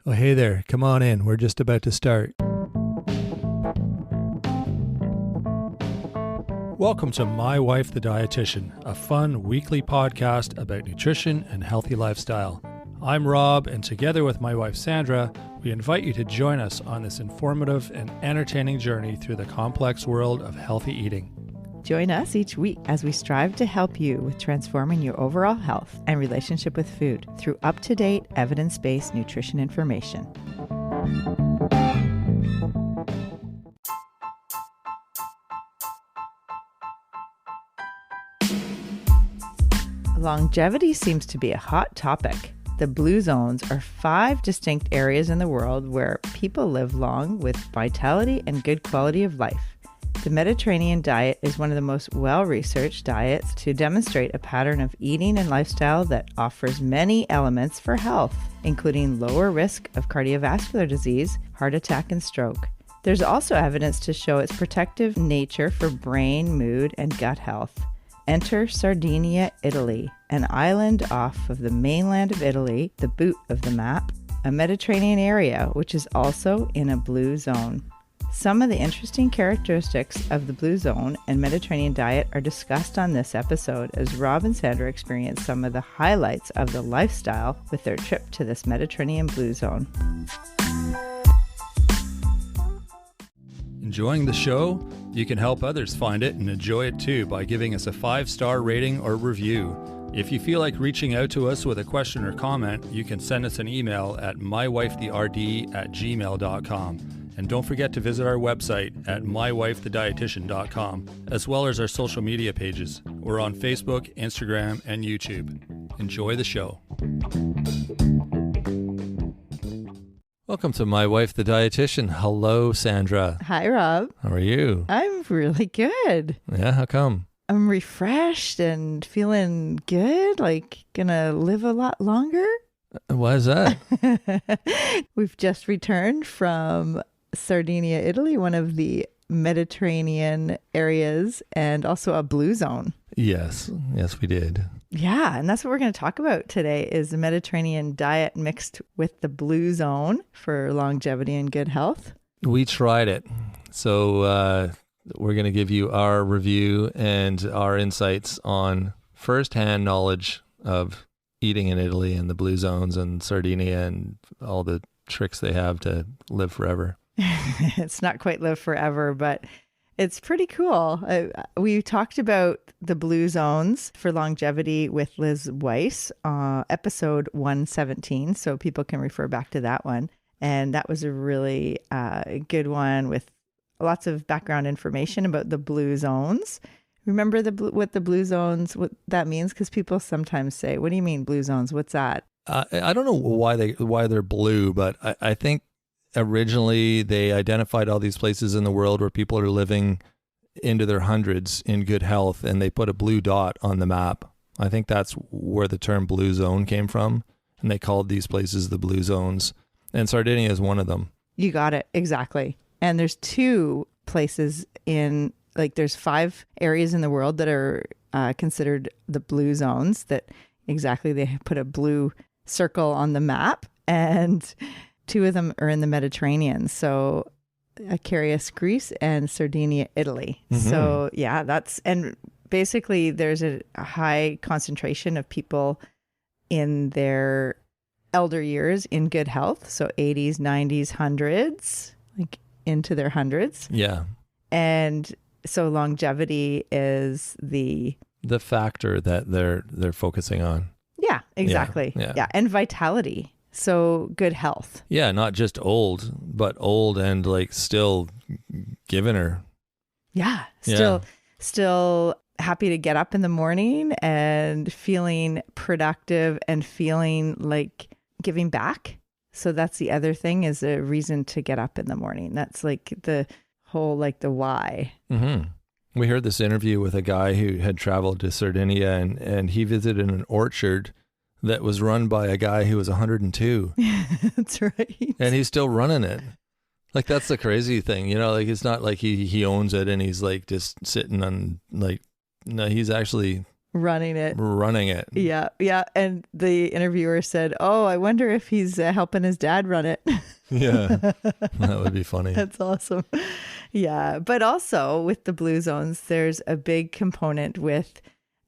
Oh, hey there. Come on in. We're just about to start. Welcome to My Wife the Dietitian, a fun weekly podcast about nutrition and healthy lifestyle. I'm Rob, and together with my wife Sandra, we invite you to join us on this informative and entertaining journey through the complex world of healthy eating. Join us each week as we strive to help you with transforming your overall health and relationship with food through up-to-date, evidence-based nutrition information. Longevity seems to be a hot topic. The blue zones are 5 distinct areas in the world where people live long with vitality and good quality of life. The Mediterranean diet is one of the most well-researched diets to demonstrate a pattern of eating and lifestyle that offers many elements for health, including lower risk of cardiovascular disease, heart attack, and stroke. There's also evidence to show its protective nature for brain, mood, and gut health. Enter Sardinia, Italy, an island off of the mainland of Italy, the boot of the map, a Mediterranean area which is also in a blue zone. Some of the interesting characteristics of the blue zone and Mediterranean diet are discussed on this episode as Rob and Sandra experience some of the highlights of the lifestyle with their trip to this Mediterranean blue zone. Enjoying the show? You can help others find it and enjoy it too by giving us a 5-star rating or review. If you feel like reaching out to us with a question or comment, you can send us an email at mywifetherd@gmail.com. And don't forget to visit our website at mywifethedietitian.com, as well as our social media pages. We're on Facebook, Instagram, and YouTube. Enjoy the show. Welcome to My Wife the Dietitian. Hello, Sandra. Hi, Rob. How are you? I'm really good. Yeah, how come? I'm refreshed and feeling good, like gonna live a lot longer. Why is that? We've just returned from Sardinia, Italy, one of the Mediterranean areas, and also a blue zone. Yes, we did. Yeah, and that's what we're going to talk about today is the Mediterranean diet mixed with the blue zone for longevity and good health. We tried it. So we're going to give you our review and our insights on firsthand knowledge of eating in Italy and the blue zones and Sardinia and all the tricks they have to live forever. It's not quite live forever, but it's pretty cool. We talked about the blue zones for longevity with Liz Weiss, episode 117, so people can refer back to that one. And that was a really good one with lots of background information about the blue zones. Remember what the blue zones, what that means? Because people sometimes say, what do you mean blue zones? What's that? I don't know why they're blue, but I think originally they identified all these places in the world where people are living into their hundreds in good health, and they put a blue dot on the map. I think that's where the term blue zone came from, and they called these places the blue zones, and Sardinia is one of them. You got it. Exactly. And there's 2 places there's 5 areas in the world that are considered the blue zones that exactly they put a blue circle on the map, and 2 of them are in the Mediterranean. So Icarius, Greece, and Sardinia, Italy. Mm-hmm. So yeah, and basically there's a high concentration of people in their elder years in good health. So 80s, 90s, 100s, like into their hundreds. Yeah. And so longevity is the factor that they're focusing on. Yeah, exactly. Yeah. And vitality. So good health. Yeah, not just old, but old and like still giving her. Yeah, still happy to get up in the morning and feeling productive and feeling like giving back. So that's the other thing, is a reason to get up in the morning. That's like the whole, like the why. Mm-hmm. We heard this interview with a guy who had traveled to Sardinia and he visited an orchard that was run by a guy who was 102. That's right. And he's still running it. Like, that's the crazy thing, you know, like it's not like he owns it and he's like just sitting on like, no, he's actually running it. Yeah. Yeah. And the interviewer said, "Oh, I wonder if he's helping his dad run it." Yeah. That would be funny. That's awesome. Yeah. But also with the blue zones, there's a big component with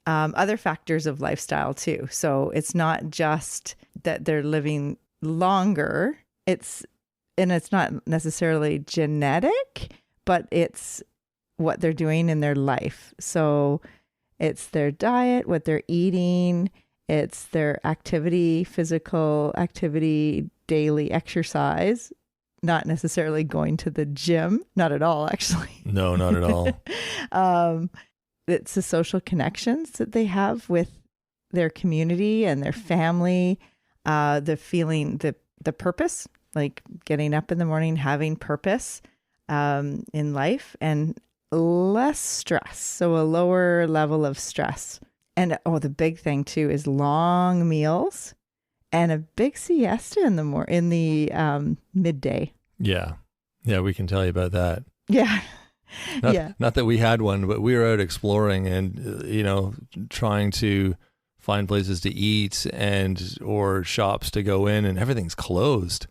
other factors of lifestyle too. So it's not just that they're living longer. It's not necessarily genetic, but it's what they're doing in their life. So it's their diet, what they're eating, it's their activity, physical activity, daily exercise, not necessarily going to the gym, not at all, actually. No, not at all. It's the social connections that they have with their community and their family, the feeling, the purpose, like getting up in the morning, having purpose in life, and less stress. So a lower level of stress. And the big thing too is long meals and a big siesta in the midday. Yeah. Yeah, we can tell you about that. Yeah. Not that we had one, but we were out exploring and, trying to find places to eat or shops to go in, and everything's closed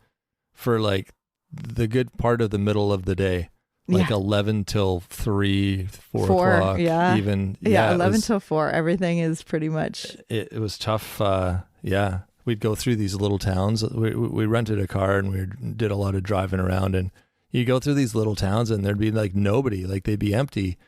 for like the good part of the middle of the day. Like 11 till 3, 4 o'clock. Yeah. Even. Yeah, 11 till 4. Everything is pretty much. It was tough. We'd go through these little towns. We rented a car and we did a lot of driving around, and you go through these little towns and there'd be like nobody, like they'd be empty.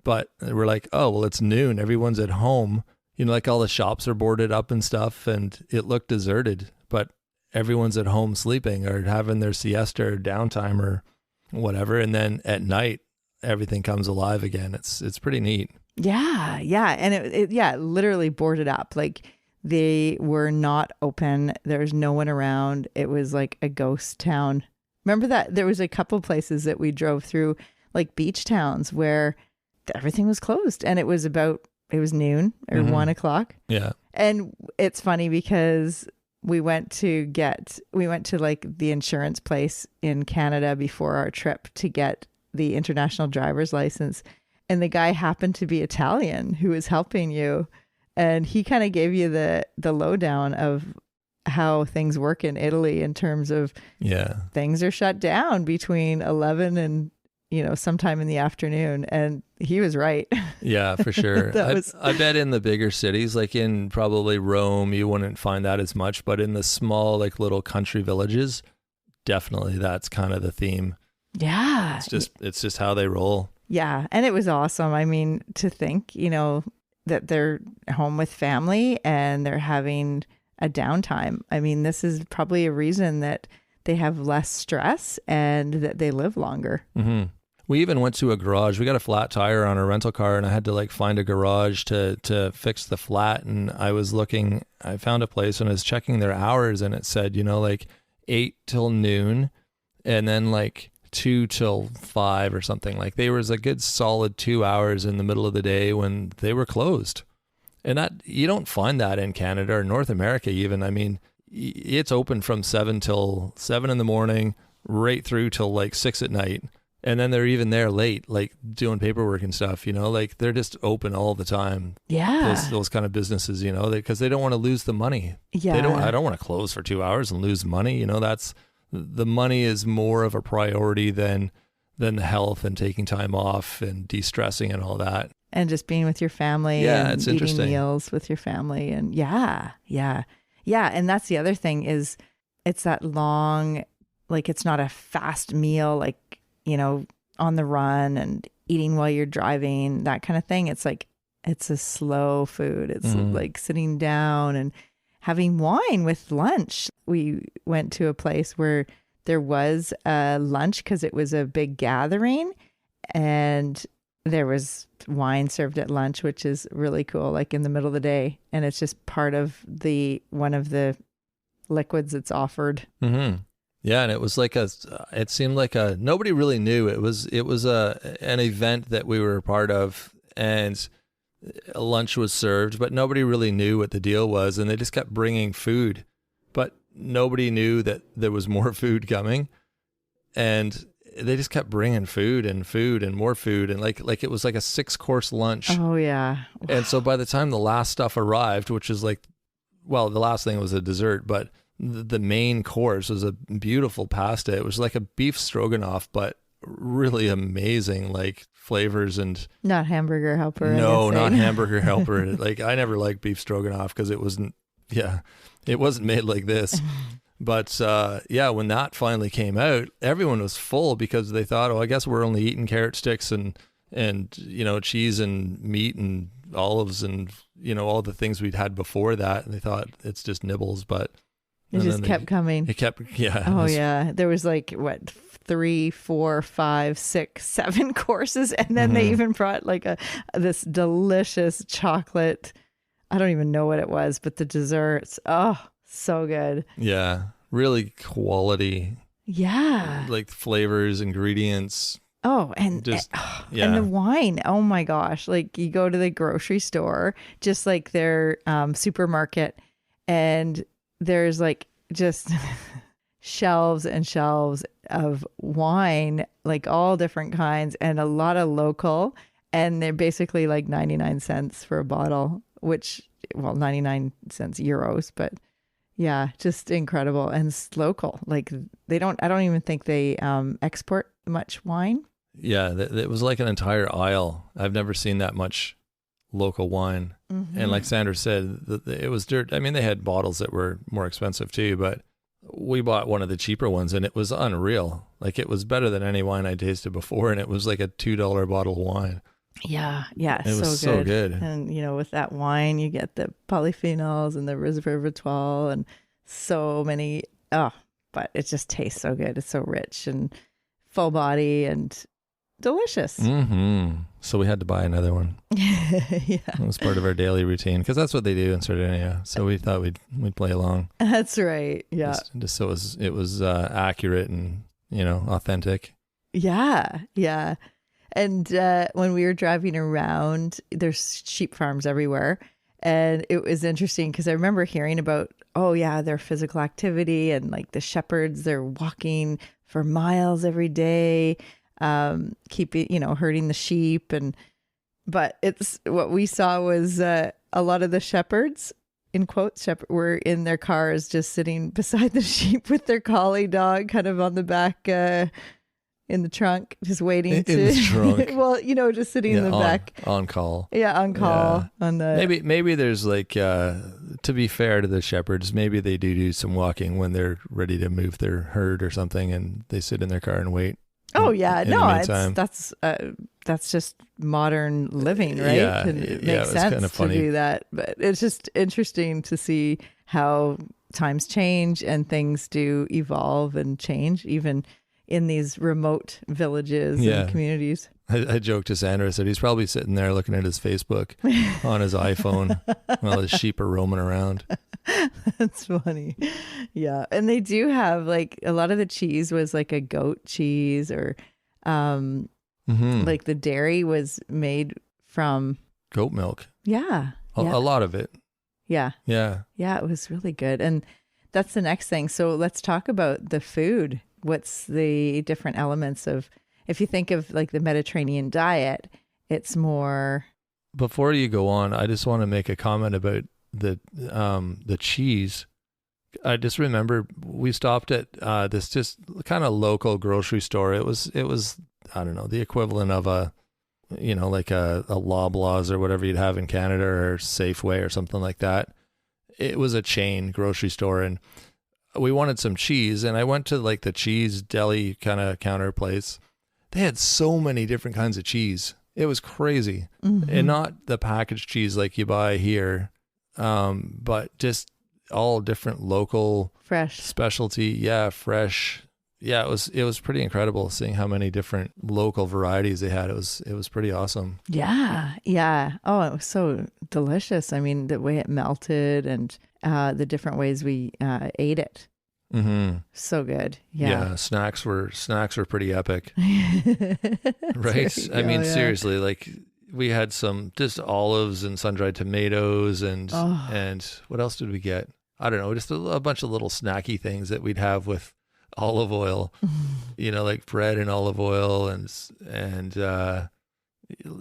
But we're like, oh, well, it's noon. Everyone's at home. Like all the shops are boarded up and stuff, and it looked deserted, but everyone's at home sleeping or having their siesta or downtime or whatever. And then at night, everything comes alive again. It's pretty neat. Yeah. Yeah. And it literally boarded up. Like they were not open. There was no one around. It was like a ghost town. Remember that there was a couple places that we drove through, like beach towns, where everything was closed, and it was noon or 1 o'clock. Yeah. And it's funny because we went to like the insurance place in Canada before our trip to get the international driver's license. And the guy happened to be Italian who was helping you. And he kind of gave you the lowdown of how things work in Italy in terms of things are shut down between 11 and, sometime in the afternoon. And he was right. Yeah, for sure. I bet in the bigger cities, like in probably Rome, you wouldn't find that as much, but in the small, like little country villages, definitely that's kind of the theme. Yeah. It's just how they roll. Yeah. And it was awesome. I mean, to think, that they're home with family and they're having a downtime. I mean, this is probably a reason that they have less stress and that they live longer. Mm-hmm. We even went to a garage. We got a flat tire on a rental car, and I had to like find a garage to fix the flat. And I found a place and I was checking their hours, and it said, like 8 till noon and then like 2 till 5 or something. Like there was a good solid 2 hours in the middle of the day when they were closed. And that you don't find that in Canada or North America even. I mean, it's open from 7 till 7 in the morning, right through till like 6 at night. And then they're even there late, like doing paperwork and stuff, like they're just open all the time. Yeah. Those kind of businesses, because they don't want to lose the money. Yeah. I don't want to close for 2 hours and lose money. That's the money is more of a priority than the health and taking time off and de-stressing and all that. And just being with your family. Yeah, and it's eating interesting. Meals with your family. And yeah. And that's the other thing is it's that long, like it's not a fast meal, like, on the run and eating while you're driving, that kind of thing. It's like, it's a slow food. It's like sitting down and having wine with lunch. We went to a place where there was a lunch because it was a big gathering, and there was wine served at lunch, which is really cool, like in the middle of the day. And it's just part of one of the liquids that's offered. Mm-hmm. Yeah, and it was like it seemed like nobody really knew. It was an event that we were a part of, and lunch was served, but nobody really knew what the deal was, and they just kept bringing food, but nobody knew that there was more food coming. And they just kept bringing food and more food. And like it was like a 6-course lunch. Oh, yeah. And so by the time the last stuff arrived, which is like, well, the last thing was a dessert, but the main course was a beautiful pasta. It was like a beef stroganoff, but really amazing, like flavors and not Hamburger Helper. No, not Hamburger Helper. Like I never liked beef stroganoff because it wasn't made like this. But when that finally came out, everyone was full because they thought, oh, I guess we're only eating carrot sticks and cheese and meat and olives and all the things we'd had before that. And they thought it's just nibbles, but it just kept coming. It kept, yeah. Oh, yeah. There was like, 3, 4, 5, 6, 7 courses. And then they even brought like this delicious chocolate. I don't even know what it was, but the desserts. Oh, so good. Yeah. Really quality. Yeah. Like flavors, ingredients. Oh, and and the wine. Oh my gosh. Like you go to the grocery store, just like their supermarket, and there's like just shelves and shelves of wine, like all different kinds, and a lot of local, and they're basically like 99 cents for a bottle, which, well, 99 cents euros, but yeah, just incredible. And it's local. Like I don't even think they export much wine. Yeah, it was like an entire aisle. I've never seen that much local wine. Mm-hmm. And like Sandra said, it was dirt. I mean, they had bottles that were more expensive too, but we bought one of the cheaper ones and it was unreal. Like it was better than any wine I tasted before. And it was like a $2 bottle of wine. Yeah. Yeah. It was so good. And with that wine, you get the polyphenols and the resveratrol and so many, but it just tastes so good. It's so rich and full body and delicious. Mm-hmm. So we had to buy another one. Yeah. It was part of our daily routine because that's what they do in Sardinia. So we thought we'd play along. That's right. Yeah. Just so it was accurate and authentic. Yeah. Yeah. And when we were driving around, there's sheep farms everywhere. And it was interesting because I remember hearing about, their physical activity and like the shepherds, they're walking for miles every day, keeping, herding the sheep. But it's what we saw was a lot of the shepherds, in quotes, were in their cars just sitting beside the sheep with their collie dog kind of on the back in the trunk, just waiting in the trunk. Well, just sitting in the back. On call. Yeah, on call. Yeah. On the maybe there's like, to be fair to the shepherds, maybe they do some walking when they're ready to move their herd or something and they sit in their car and wait. Oh yeah, that's just modern living, right? Yeah, and it makes sense to do that. But it's just interesting to see how times change and things do evolve and change, even in these remote villages and communities. I joked to Sandra, I said he's probably sitting there looking at his Facebook on his iPhone while his sheep are roaming around. That's funny. Yeah. And they do have like a lot of the cheese was like a goat cheese or like the dairy was made from goat milk. Yeah. A lot of it. Yeah. Yeah. Yeah. It was really good. And that's the next thing. So let's talk about the food. What's the different elements of, if you think of like the Mediterranean diet, it's more. Before you go on, I just want to make a comment about the cheese. I just remember we stopped at this just kind of local grocery store. It was I don't know, the equivalent of a like a Loblaws or whatever you'd have in Canada or Safeway or something like that. It was a chain grocery store and we wanted some cheese and I went to like the cheese deli kind of counter place. They had so many different kinds of cheese. It was crazy. Mm-hmm. And not the packaged cheese like you buy here, but just all different local, fresh specialty. Yeah, fresh. Yeah, it was pretty incredible seeing how many different local varieties they had. It was pretty awesome. Yeah, yeah. Oh, it was so delicious. I mean, the way it melted and the different ways we ate it. Mm-hmm. So good. Yeah. Snacks were pretty epic. Right? I mean, seriously, like we had some just olives and sun-dried tomatoes and what else did we get? I don't know, just a bunch of little snacky things that we'd have with olive oil, like bread and olive oil, and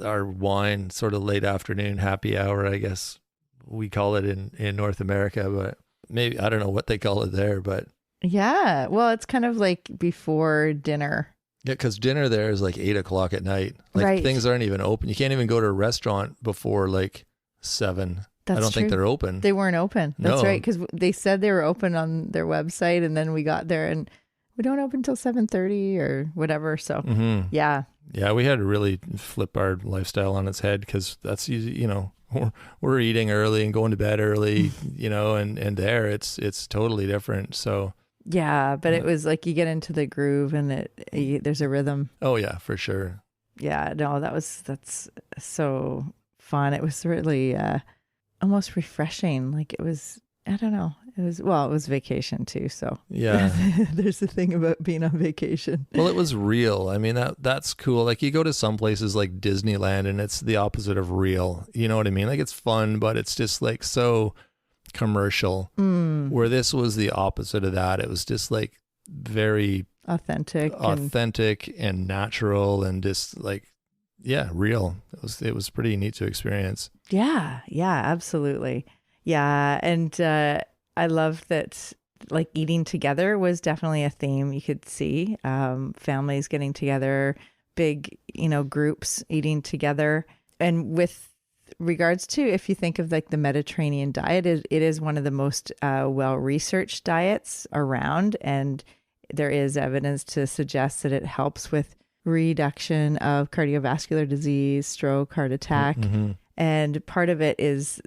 our wine, sort of late afternoon happy hour, I guess we call it in North America, but maybe, I don't know what they call it there, but. Yeah. Well, it's kind of like before dinner. Yeah, because dinner there is like 8:00 at night. Like Right. things aren't even open. You can't even go to a restaurant before like 7. That's I don't think true. they're open. They weren't open. That's No. right. Because they said they were open on their website, and then we got there and we don't open until 7:30 or whatever. So yeah. Yeah, we had to really flip our lifestyle on its head, because that's easy, we're eating early and going to bed early, and there it's totally different. So Yeah. But it was like you get into the groove and there's a rhythm. oh yeah, for sure. Yeah. No, that's so fun. It was really almost refreshing. Like it was, I don't know. It was vacation too. So Yeah. there's the thing about being on vacation. Well, it was real. I mean, that's cool. Like you go to some places like Disneyland and it's the opposite of real. You know what I mean? Like it's fun, but it's just like so commercial. Where this was the opposite of that. It was just like very authentic and natural, and just like, yeah, real. It was pretty neat to experience. Yeah, absolutely. Yeah. And I love that, like, eating together was definitely a theme you could see. Families getting together, big, groups eating together. And with regards to, if you think of like the Mediterranean diet, it is one of the most well-researched diets around. And there is evidence to suggest that it helps with reduction of cardiovascular disease, stroke, heart attack. And part of it is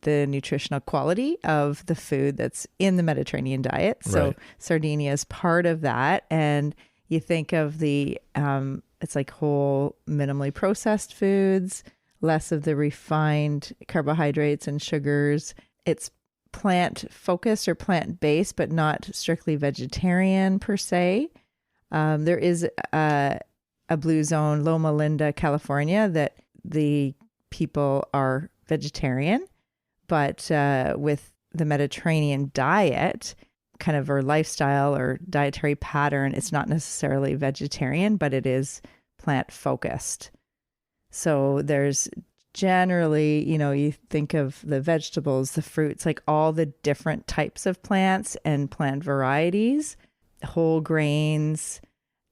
the nutritional quality of the food that's in the Mediterranean diet. So Right. Sardinia is part of that. And you think of it's like whole, minimally processed foods, less of the refined carbohydrates and sugars. It's plant focused or plant based, but not strictly vegetarian per se. There is a blue zone, Loma Linda, California, that the people are vegetarian, but with the Mediterranean diet, kind of our lifestyle or dietary pattern, it's not necessarily vegetarian, but it is plant focused. So there's generally, you think of the vegetables, the fruits, like all the different types of plants and plant varieties, whole grains,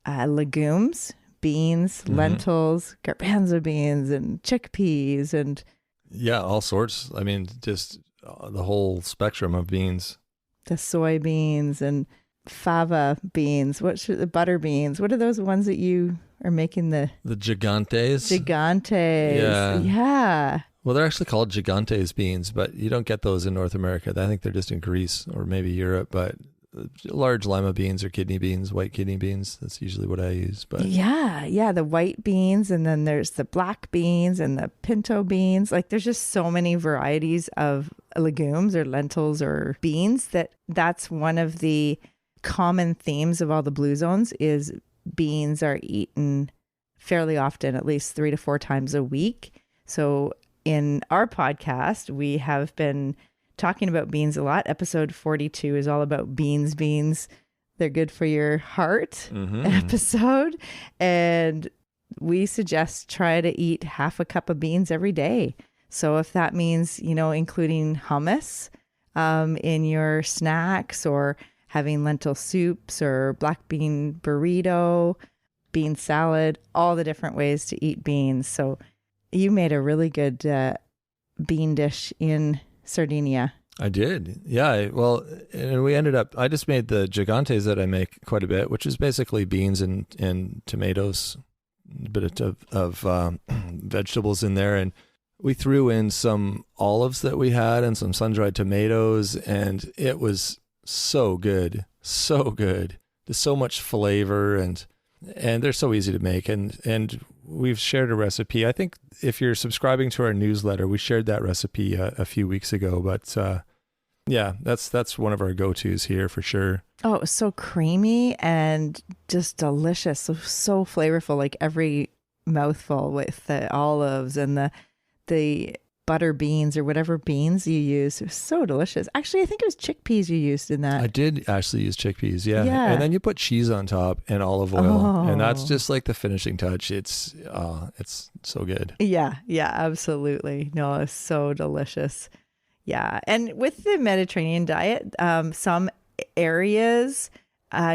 legumes, beans, lentils, garbanzo beans, and chickpeas, and Yeah, all sorts. I mean, just the whole spectrum of beans. the soybeans and fava beans. The butter beans? What are those ones that you are making the Gigantes. gigantes? Yeah. Well, they're actually called gigantes beans, but you don't get those in North America. I think they're just in Greece or maybe Europe, but large lima beans or kidney beans, white kidney beans. That's usually what I use. But Yeah, the white beans, and then there's the black beans and the pinto beans. Like there's just so many varieties of legumes or lentils or beans that's one of the common themes of all the blue zones is beans are eaten fairly often, at least 3 to 4 times a week. So in our podcast, we have been talking about beans a lot. Episode 42 is all about beans. They're good for your heart episode. And we suggest try to eat half a cup of beans every day. So if that means, including hummus in your snacks, or having lentil soups or black bean burrito, bean salad, all the different ways to eat beans. So you made a really good bean dish in Sardinia. I did. Yeah. Well, and I just made the gigantes that I make quite a bit, which is basically beans and tomatoes, a bit of vegetables in there. And we threw in some olives that we had and some sun-dried tomatoes, and it was so good. So good. There's so much flavor, and they're so easy to make. And we've shared a recipe. I think if you're subscribing to our newsletter, we shared that recipe a few weeks ago, but yeah, that's one of our go-tos here for sure. Oh, it was so creamy and just delicious. So flavorful, like every mouthful with the olives and the butter beans or whatever beans you use. It was so delicious. Actually, I think it was chickpeas you used in that. I did actually use chickpeas, yeah. Yeah. And then you put cheese on top and olive oil, and that's just like the finishing touch. It's so good. Yeah, absolutely. No, it's so delicious. Yeah, and with the Mediterranean diet, some areas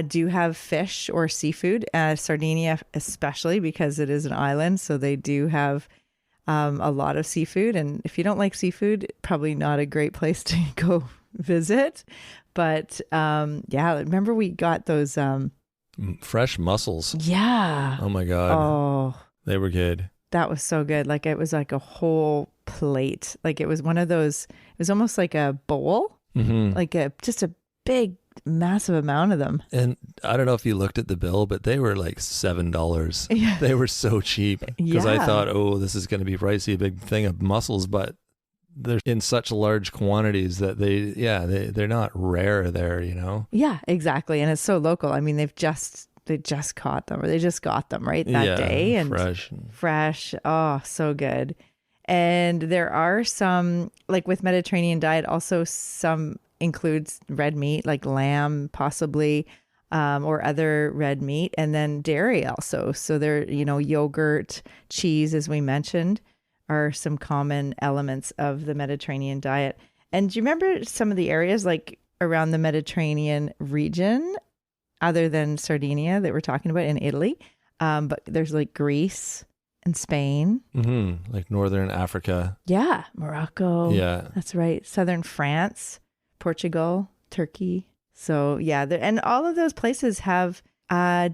do have fish or seafood. Sardinia, especially because it is an island, so they do have a lot of seafood. And if you don't like seafood, probably not a great place to go visit. But remember we got those fresh mussels. Yeah. Oh my God. Oh, they were good. That was so good. Like it was like a whole plate. Like it was one of those, it was almost like a bowl, like just a big, massive amount of them. And I don't know if you looked at the bill, but they were like $7. Yeah. They were so cheap because I thought, oh, this is going to be pricey, a big thing of mussels, but they're in such large quantities that they're not rare there, you know? Yeah, exactly. And it's so local. I mean, they just caught them, or they just got them right that day, and fresh. Oh, so good. And there are some, like with Mediterranean diet, also some includes red meat, like lamb, possibly, or other red meat, and then dairy also. So there, yogurt, cheese, as we mentioned, are some common elements of the Mediterranean diet. And do you remember some of the areas like around the Mediterranean region, other than Sardinia that we're talking about in Italy? But there's like Greece and Spain. Like Northern Africa. Yeah. Morocco. Yeah. That's right. Southern France, Portugal, Turkey. So yeah. And all of those places have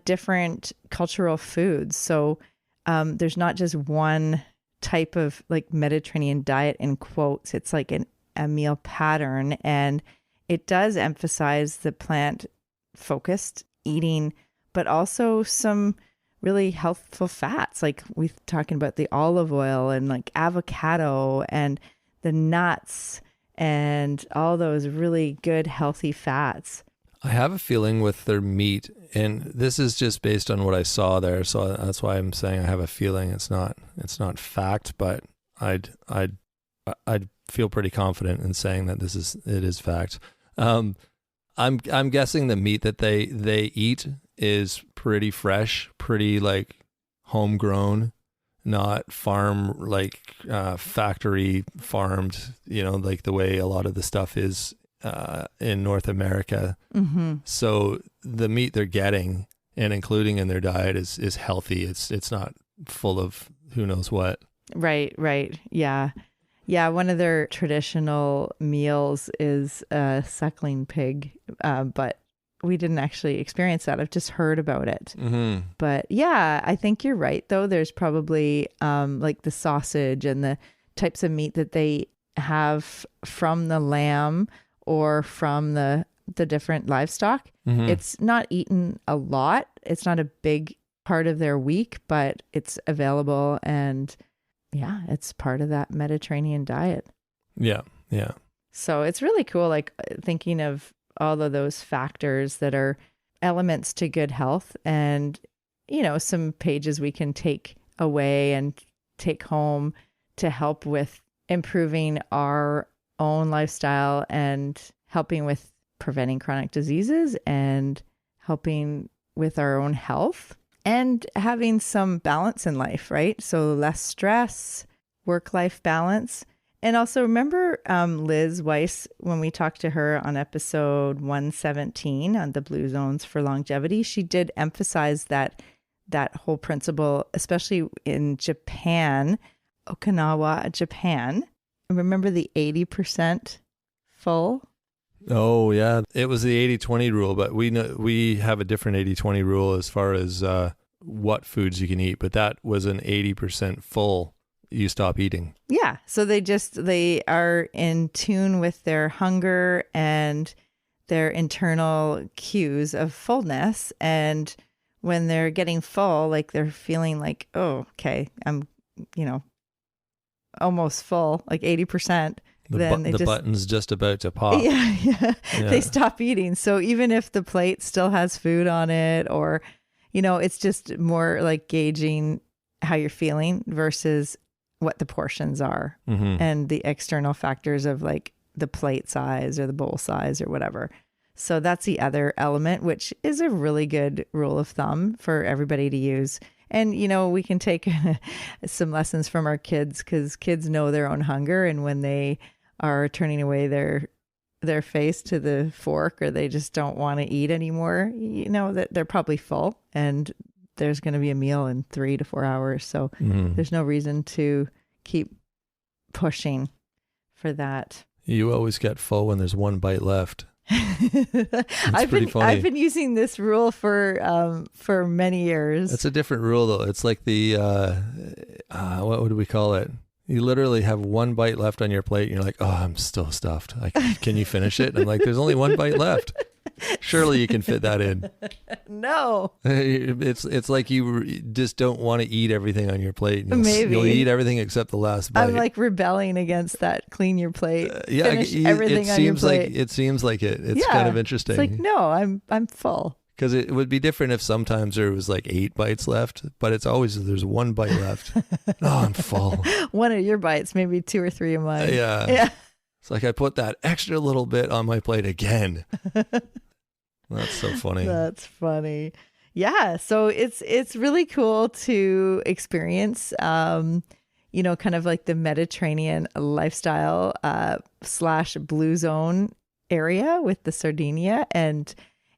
different cultural foods. So there's not just one type of like Mediterranean diet in quotes. It's like a meal pattern, and it does emphasize the plant focused eating, but also some really healthful fats. Like we're talking about the olive oil and like avocado and the nuts and all those really good healthy fats. I have a feeling with their meat, and this is just based on what I saw there, so that's why I'm saying I have a feeling. It's not fact, but I'd feel pretty confident in saying that it is fact. I'm guessing the meat that they eat is pretty fresh, pretty like homegrown, not farm like factory farmed, like the way a lot of the stuff is in North America. So the meat they're getting and including in their diet is healthy. It's not full of who knows what. Right. Yeah, one of their traditional meals is a suckling pig, but we didn't actually experience that. I've just heard about it. But yeah, I think you're right, though. There's probably like the sausage and the types of meat that they have from the lamb or from the different livestock. It's not eaten a lot. It's not a big part of their week, but it's available, and yeah, it's part of that Mediterranean diet. Yeah. So it's really cool, like thinking of all of those factors that are elements to good health, and, some pages we can take away and take home to help with improving our own lifestyle and helping with preventing chronic diseases and helping with our own health and having some balance in life, right? So less stress, work-life balance. And also remember Liz Weiss, when we talked to her on episode 117 on the Blue Zones for Longevity, she did emphasize that whole principle, especially in Japan, Okinawa, Japan. Remember the 80% full? Oh, yeah. It was the 80-20 rule, but we have a different 80-20 rule as far as what foods you can eat, but that was an 80% full. You stop eating. Yeah. So they are in tune with their hunger and their internal cues of fullness. And when they're getting full, like they're feeling like, oh, okay, I'm, almost full, like 80%. The button's just about to pop. Yeah. They stop eating. So even if the plate still has food on it, or, it's just more like gauging how you're feeling versus what the portions are Mm-hmm. and the external factors of like the plate size or the bowl size or whatever. So that's the other element, which is a really good rule of thumb for everybody to use. And, you know, we can take some lessons from our kids, because kids know their own hunger. And when they are turning away their face to the fork, or they just don't want to eat anymore, you know, that they're probably full and there's going to be a meal in 3 to 4 hours. So Mm-hmm. there's no reason to keep pushing for that. You always get full when there's one bite left. It's pretty funny. I've been using this rule for many years. It's a different rule though. It's like the what would we call it? You literally have one bite left on your plate and you're like, oh, I'm still stuffed. Like, can you finish it? And I'm like, there's only one bite left. Surely you can fit that in. No. It's like you just don't want to eat everything on your plate. Maybe. You'll eat everything except the last bite. I'm like rebelling against that. Clean your plate. Yeah, Finish everything on your plate. It seems like it. It's kind of interesting. It's like, no, I'm full. Because it would be different if sometimes there was like 8 bites left, but it's always there's one bite left. Oh, I'm full. One of your bites, maybe 2 or 3 of mine. Yeah. It's like I put that extra little bit on my plate again. That's so funny. That's funny. Yeah. So it's really cool to experience, you know, kind of like the Mediterranean lifestyle / blue zone area with the Sardinia. And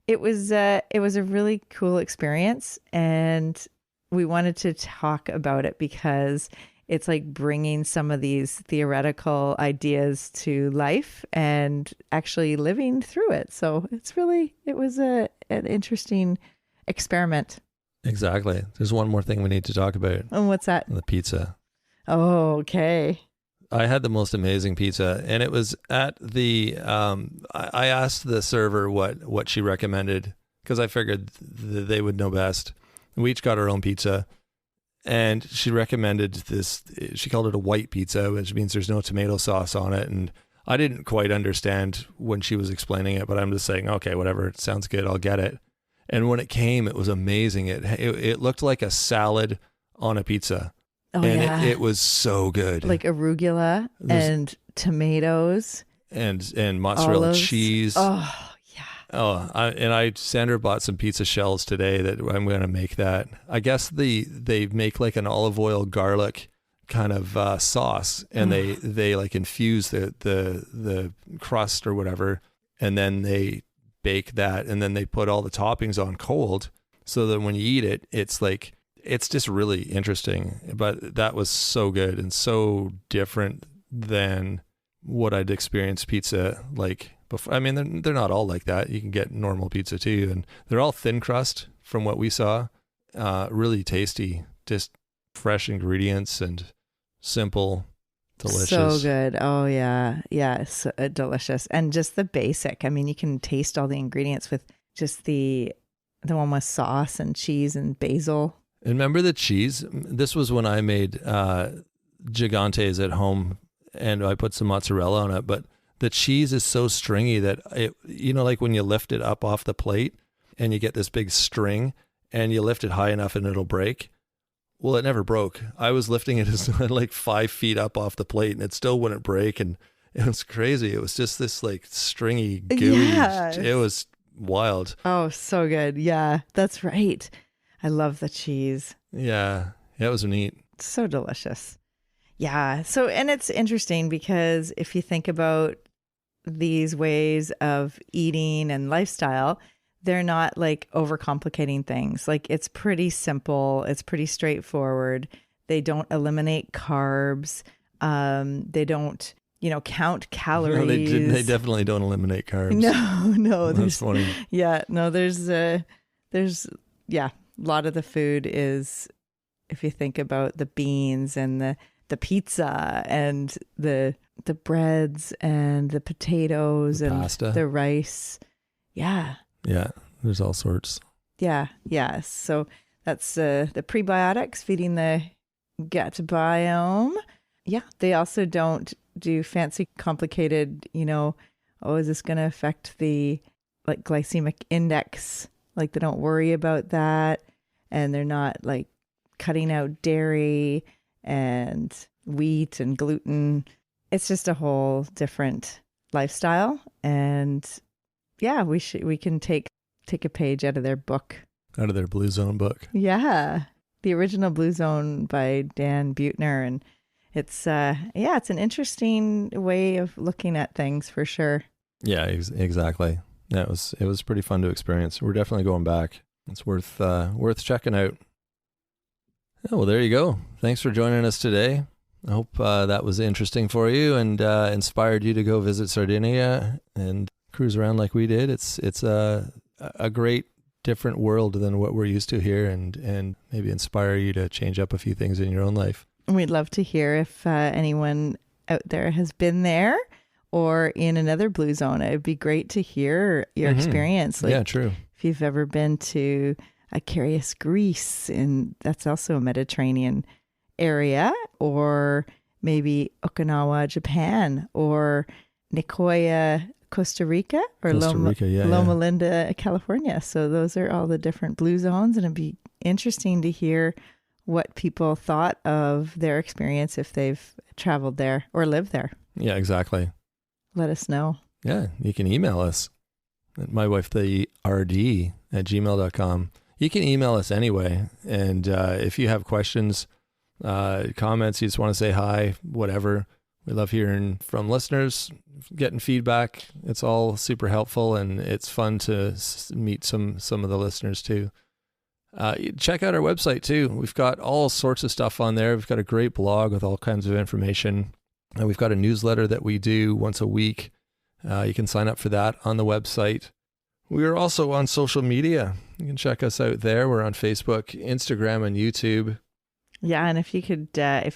it was a really cool experience. And we wanted to talk about it because it's like bringing some of these theoretical ideas to life and actually living through it. So it was an interesting experiment. Exactly. There's one more thing we need to talk about. And what's that? The pizza. Oh, okay. I had the most amazing pizza, and it was at the, I asked the server what she recommended, because I figured they would know best. We each got our own pizza. And she recommended this, she called it a white pizza, which means there's no tomato sauce on it. And I didn't quite understand when she was explaining it, but I'm just saying, okay, whatever, it sounds good, I'll get it. And when it came, it was amazing. It looked like a salad on a pizza. Oh, and yeah. it was so good. Like arugula and tomatoes. And mozzarella olives. cheese. Oh, yeah. Sandra bought some pizza shells today that I'm going to make that. I guess they make like an olive oil garlic kind of sauce, and they like infuse the crust or whatever, and then they bake that, and then they put all the toppings on cold, so that when you eat it, it's just really interesting. But that was so good and so different than what I'd experienced pizza like before. I mean, they're not all like that. You can get normal pizza too, and they're all thin crust from what we saw. Really tasty, just fresh ingredients and simple, delicious. So good. Oh yeah. Yeah. So delicious. And just the basic. I mean, you can taste all the ingredients with just the one with sauce and cheese and basil. And remember the cheese? This was when I made gigantes at home, and I put some mozzarella on it, but the cheese is so stringy that like when you lift it up off the plate and you get this big string and you lift it high enough and it'll break. Well, it never broke. I was lifting it as like 5 feet up off the plate and it still wouldn't break. And it was crazy. It was just this like stringy, gooey. Yes. It was wild. Oh, so good. Yeah, that's right. I love the cheese. Yeah. It was neat. So delicious. Yeah. So, and it's interesting because if you think about these ways of eating and lifestyle, they're not like overcomplicating things. Like it's pretty simple. It's pretty straightforward. They don't eliminate carbs. They don't, count calories. No, they definitely don't eliminate carbs. No. That's funny. Yeah. No, there's a lot of the food is, if you think about the beans and the pizza and the breads and the potatoes and pasta. The rice. Yeah. Yeah. There's all sorts. Yeah. Yeah. So that's the prebiotics, feeding the gut biome. Yeah. They also don't do fancy, complicated, is this going to affect the glycemic index? Like they don't worry about that. And they're not like cutting out dairy and wheat and gluten. It's just a whole different lifestyle. And yeah, we can take a page out of their book. Out of their Blue Zone book. Yeah. The original Blue Zone by Dan Buettner. And it's it's an interesting way of looking at things for sure. Yeah, exactly. Yeah, it was pretty fun to experience. We're definitely going back. It's worth checking out. Oh, well, there you go. Thanks for joining us today. I hope that was interesting for you and inspired you to go visit Sardinia and cruise around like we did. It's a great different world than what we're used to here, and maybe inspire you to change up a few things in your own life. We'd love to hear if anyone out there has been there or in another Blue Zone. It would be great to hear your experience. Yeah, true. If you've ever been to Icarus, Greece, and that's also a Mediterranean area, or maybe Okinawa, Japan, or Nicoya, Costa Rica, or Loma Linda, California. So those are all the different Blue Zones, and it'd be interesting to hear what people thought of their experience if they've traveled there or lived there. Yeah, exactly. Let us know. Yeah, you can email us at mywifetherd@gmail.com. You can email us anyway. And if you have questions, comments, you just want to say hi, whatever. We love hearing from listeners, getting feedback. It's all super helpful, and it's fun to meet some of the listeners too. Check out our website too. We've got all sorts of stuff on there. We've got a great blog with all kinds of information. And we've got a newsletter that we do once a week. You can sign up for that on the website. We are also on social media. You can check us out there. We're on Facebook, Instagram, and YouTube. Yeah, and if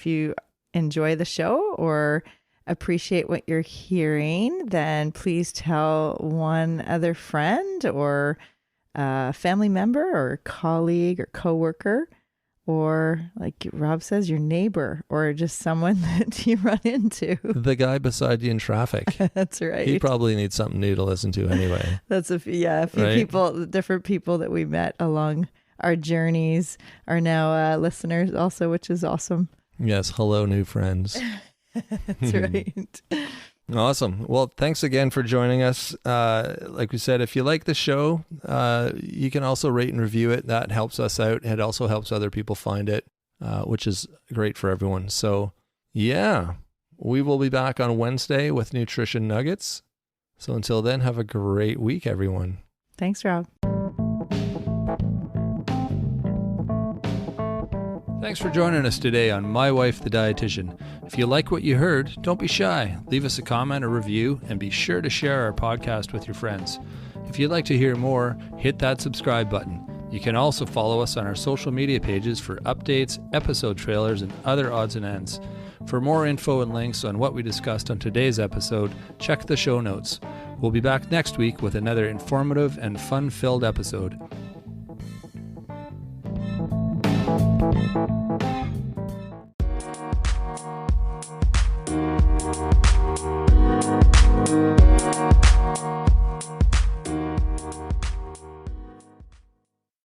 you enjoy the show or appreciate what you're hearing, then please tell one other friend or family member or colleague or coworker, or like Rob says, your neighbor, or just someone that you run into. The guy beside you in traffic. That's right. He probably needs something new to listen to anyway. That's a few right? people, different people that we met along our journeys are now listeners also, which is awesome. Yes. Hello, new friends. That's right. Awesome. Well, thanks again for joining us. Like we said, if you like the show, you can also rate and review it. That helps us out. It also helps other people find it, which is great for everyone. So yeah, we will be back on Wednesday with Nutrition Nuggets. So until then, have a great week, everyone. Thanks, Rob. Thanks for joining us today on My Wife the Dietitian. If you like what you heard, don't be shy. Leave us a comment or review, and be sure to share our podcast with your friends. If you'd like to hear more, hit that subscribe button. You can also follow us on our social media pages for updates, episode trailers, and other odds and ends. For more info and links on what we discussed on today's episode, check the show notes. We'll be back next week with another informative and fun-filled episode.